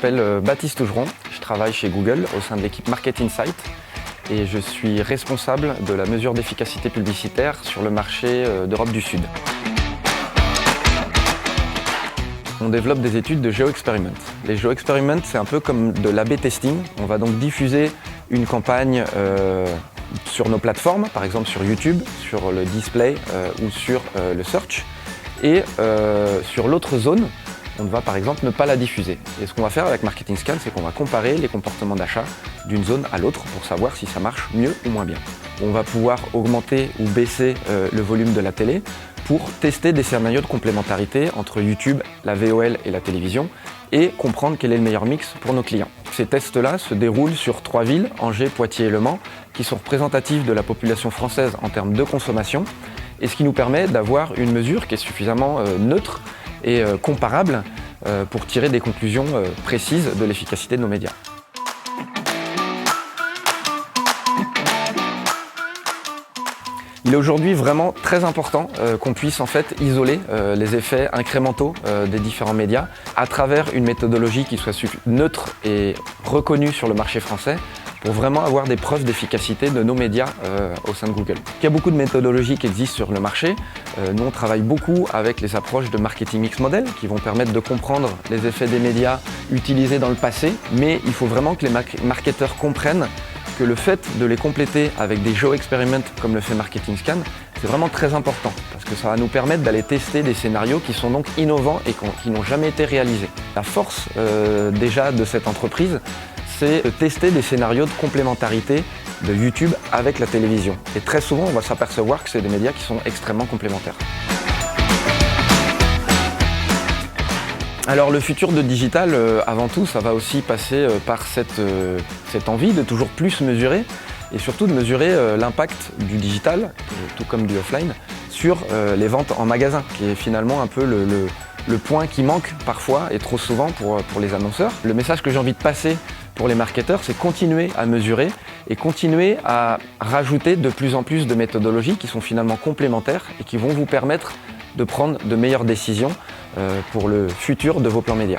m'appelle Baptiste Ougeron, je travaille chez Google au sein de l'équipe Market Insight et je suis responsable de la mesure d'efficacité publicitaire sur le marché d'Europe du Sud. On développe des études de GeoExperiment. Les GeoExperiment, c'est un peu comme de l'A/B testing. On va donc diffuser une campagne sur nos plateformes, par exemple sur YouTube, sur le display ou sur le search. Et sur l'autre zone, on va par exemple ne pas la diffuser. Et ce qu'on va faire avec Marketing Scan, c'est qu'on va comparer les comportements d'achat d'une zone à l'autre pour savoir si ça marche mieux ou moins bien. On va pouvoir augmenter ou baisser le volume de la télé pour tester des scénarios de complémentarité entre YouTube, la VOL et la télévision et comprendre quel est le meilleur mix pour nos clients. Ces tests-là se déroulent sur 3 villes, Angers, Poitiers et Le Mans, qui sont représentatives de la population française en termes de consommation, et ce qui nous permet d'avoir une mesure qui est suffisamment neutre et comparable pour tirer des conclusions précises de l'efficacité de nos médias. Il est aujourd'hui vraiment très important qu'on puisse en fait isoler les effets incrémentaux des différents médias à travers une méthodologie qui soit neutre et reconnue sur le marché français pour vraiment avoir des preuves d'efficacité de nos médias au sein de Google. Il y a beaucoup de méthodologies qui existent sur le marché. Nous, on travaille beaucoup avec les approches de marketing mix model qui vont permettre de comprendre les effets des médias utilisés dans le passé, mais il faut vraiment que les marketeurs comprennent que le fait de les compléter avec des GeoExperiment comme le fait Marketing Scan, c'est vraiment très important parce que ça va nous permettre d'aller tester des scénarios qui sont donc innovants et qui n'ont jamais été réalisés. La force déjà de cette entreprise, c'est de tester des scénarios de complémentarité de YouTube avec la télévision. Et très souvent, on va s'apercevoir que c'est des médias qui sont extrêmement complémentaires. Alors le futur de digital, avant tout, ça va aussi passer par cette envie de toujours plus mesurer et surtout de mesurer l'impact du digital, tout comme du offline, sur les ventes en magasin, qui est finalement un peu le point qui manque parfois et trop souvent pour les annonceurs. Le message que j'ai envie de passer pour les marketeurs, c'est continuer à mesurer et continuer à rajouter de plus en plus de méthodologies qui sont finalement complémentaires et qui vont vous permettre de prendre de meilleures décisions pour le futur de vos plans médias.